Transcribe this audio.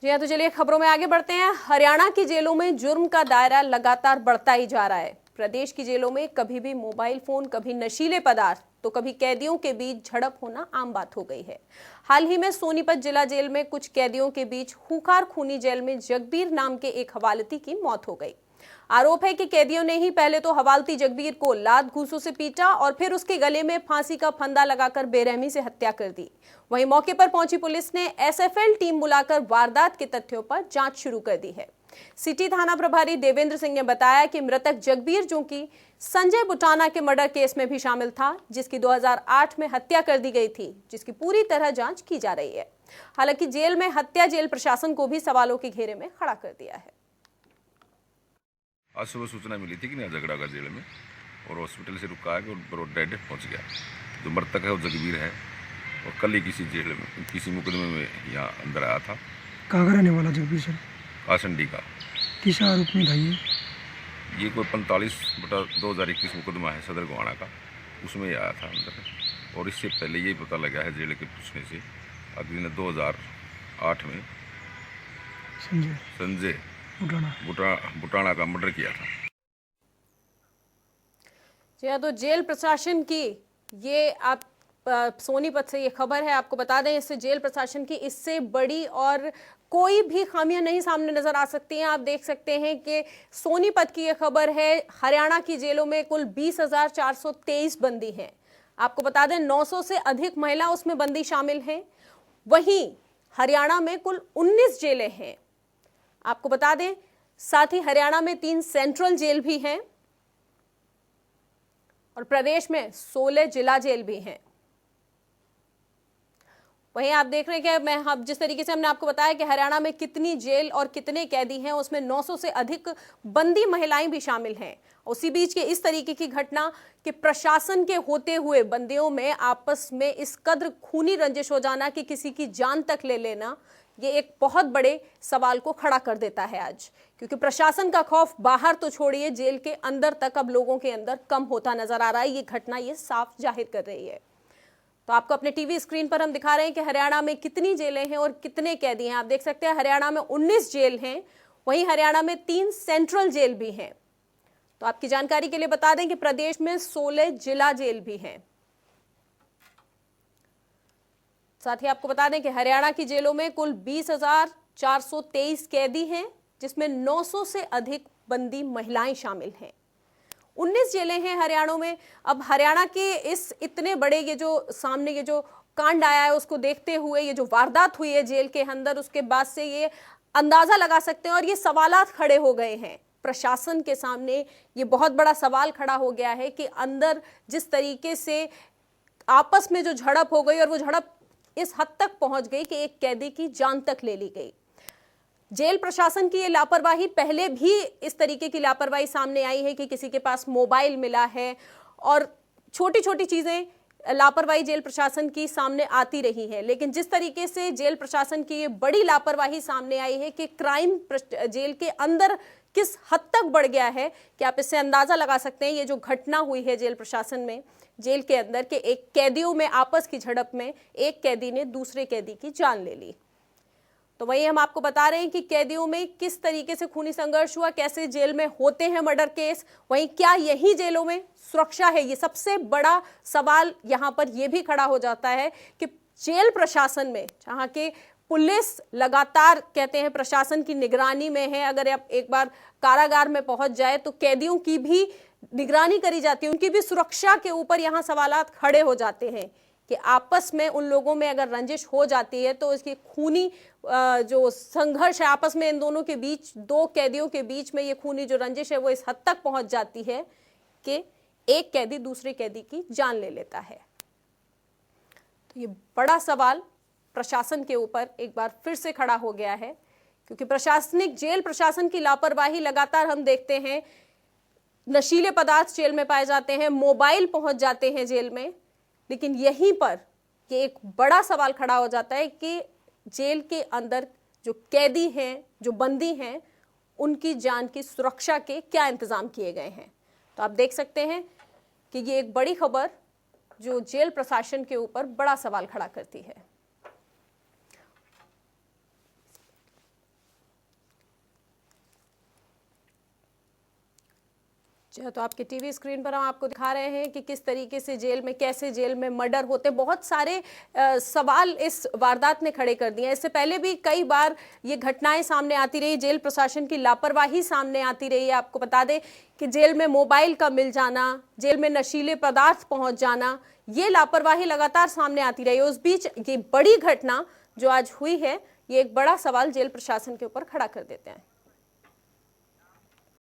जी हाँ, तो चलिए खबरों में आगे बढ़ते हैं। हरियाणा की जेलों में जुर्म का दायरा लगातार बढ़ता ही जा रहा है। प्रदेश की जेलों में कभी भी मोबाइल फोन, कभी नशीले पदार्थ, तो कभी कैदियों के बीच झड़प होना आम बात हो गई है। हाल ही में सोनीपत जिला जेल में कुछ कैदियों के बीच खूंखार खूनी जेल में जगबीर नाम के एक हवालती की मौत हो गई। आरोप है कि कैदियों ने ही पहले तो हवालती जगबीर को लात घूंसों से पीटा और फिर उसके गले में फांसी का फंदा लगाकर बेरहमी से हत्या कर दी। वहीं मौके पर पहुंची पुलिस ने एसएफएल टीम बुलाकर वारदात के तथ्यों पर जांच शुरू कर दी है। सिटी थाना प्रभारी देवेंद्र सिंह ने बताया कि मृतक जगबीर, जो कि संजय बुटाना के मर्डर केस में भी शामिल था, जिसकी 2008 में हत्या कर दी गई थी, जिसकी पूरी तरह जांच की जा रही है। हालांकि जेल में हत्या जेल प्रशासन को भी सवालों के घेरे में खड़ा कर दिया है। आज सुबह सूचना मिली थी कि नया झगड़ा का जेल में, और हॉस्पिटल से रुका है कि वो डेड पहुंच गया। जो मृतक है वो जगबीर है और कल ही किसी जेल में, किसी मुकदमे में यहाँ अंदर आया था। कहाँ का रहने वाला जगबीर सर? कासंडी का। किस आरोप में था ये कोई 45/2021 मुकदमा है सदर गोहाना का, उसमें ही आया था अंदर। और इससे पहले यही पता लगा है जेल के पूछने से, अगले ने 2008 में संजय बुटाना का मर्डर किया था। जी हाँ, तो जेल प्रशासन की ये आप सोनीपत से ये खबर है, आपको बता दें, इससे जेल प्रशासन की इससे बड़ी और कोई भी खामियां नहीं सामने नजर आ सकती हैं। आप देख सकते हैं कि सोनीपत की ये खबर है। हरियाणा की जेलों में कुल 20,423 बंदी हैं। आपको बता दें 900 से अधिक महिला उसमें बंदी शामिल हैं। वहीं हरियाणा में कुल 19 जेलें हैं। आपको बता दें साथ ही हरियाणा में 3 सेंट्रल जेल भी हैं और प्रदेश में 16 जिला जेल भी हैं। वहीं आप देख रहे हैं कि हम जिस तरीके से हमने आपको बताया कि हरियाणा में कितनी जेल और कितने कैदी हैं, उसमें 900 से अधिक बंदी महिलाएं भी शामिल हैं। उसी बीच के इस तरीके की घटना कि प्रशासन के होते हुए बंदियों में आपस में इस कद्र खूनी रंजिश हो जाना कि किसी की जान तक ले लेना, ये एक बहुत बड़े सवाल को खड़ा कर देता है आज। क्योंकि प्रशासन का खौफ बाहर तो छोड़िए, जेल के अंदर तक अब लोगों के अंदर कम होता नजर आ रहा है। ये घटना ये साफ जाहिर कर रही है। तो आपको अपने टीवी स्क्रीन पर हम दिखा रहे हैं कि हरियाणा में कितनी जेलें हैं और कितने कैदी हैं। आप देख सकते हैं हरियाणा में 19 जेल हैं, वहीं हरियाणा में 3 सेंट्रल जेल भी हैं। तो आपकी जानकारी के लिए बता दें कि प्रदेश में 16 जिला जेल भी हैं। साथ ही आपको बता दें कि हरियाणा की जेलों में कुल 20,423 कैदी हैं, जिसमें 900 से अधिक बंदी महिलाएं शामिल हैं। 19 जेलें हैं हरियाणा में। अब हरियाणा के इस इतने बड़े ये जो सामने ये जो कांड आया है, उसको देखते हुए ये जो वारदात हुई है जेल के अंदर, उसके बाद से ये अंदाजा लगा सकते हैं और ये सवालात खड़े हो गए हैं प्रशासन के सामने। ये बहुत बड़ा सवाल खड़ा हो गया है कि अंदर जिस तरीके से आपस में जो झड़प हो गई और वो झड़प इस हद तक पहुंच गई कि एक कैदी की जान तक ले ली गई। जेल प्रशासन की ये लापरवाही, पहले भी इस तरीके की लापरवाही सामने आई है कि किसी के पास मोबाइल मिला है और छोटी छोटी चीजें लापरवाही जेल प्रशासन की सामने आती रही है। लेकिन जिस तरीके से जेल प्रशासन की ये बड़ी लापरवाही सामने आई है कि क्राइम जेल के अंदर किस हद तक बढ़ गया है कि आप इससे अंदाजा लगा सकते हैं। ये जो घटना हुई है जेल प्रशासन में, जेल के अंदर के एक कैदियों में आपस की झड़प में एक कैदी ने दूसरे कैदी की जान ले ली। तो वही हम आपको बता रहे हैं कि कैदियों में किस तरीके से खूनी संघर्ष हुआ, कैसे जेल में होते हैं मर्डर केस, वहीं क्या यही जेलों में सुरक्षा है। ये सबसे बड़ा सवाल यहां पर यह भी खड़ा हो जाता है कि जेल प्रशासन में, जहां के पुलिस लगातार कहते हैं प्रशासन की निगरानी में है, अगर आप एक बार कारागार में पहुंच जाए तो कैदियों की भी निगरानी करी जाती है, उनकी भी सुरक्षा के ऊपर यहां सवालात खड़े हो जाते हैं कि आपस में उन लोगों में अगर रंजिश हो जाती है तो इसकी खूनी जो संघर्ष है आपस में इन दोनों के बीच, दो कैदियों के बीच में ये खूनी जो रंजिश है वो इस हद तक पहुंच जाती है कि एक कैदी दूसरे कैदी की जान ले लेता है। तो ये बड़ा सवाल प्रशासन के ऊपर एक बार फिर से खड़ा हो गया है, क्योंकि प्रशासनिक जेल प्रशासन की लापरवाही लगातार हम देखते हैं। नशीले पदार्थ जेल में पाए जाते हैं, मोबाइल पहुंच जाते हैं जेल में, लेकिन यहीं पर ये एक बड़ा सवाल खड़ा हो जाता है कि जेल के अंदर जो कैदी हैं, जो बंदी हैं, उनकी जान की सुरक्षा के क्या इंतजाम किए गए हैं। तो आप देख सकते हैं कि ये एक बड़ी खबर जो जेल प्रशासन के ऊपर बड़ा सवाल खड़ा करती है। तो आपके टीवी स्क्रीन पर हम आपको दिखा रहे हैं कि किस तरीके से जेल में, कैसे जेल में मर्डर होते। बहुत सारे सवाल इस वारदात ने खड़े कर दिए। इससे पहले भी कई बार ये घटनाएं सामने आती रही, जेल प्रशासन की लापरवाही सामने आती रही है। आपको बता दें कि जेल में मोबाइल का मिल जाना, जेल में नशीले पदार्थ पहुंच जाना, ये लापरवाही लगातार सामने आती रही। उस बीच ये बड़ी घटना जो आज हुई है, ये एक बड़ा सवाल जेल प्रशासन के ऊपर खड़ा कर देते हैं।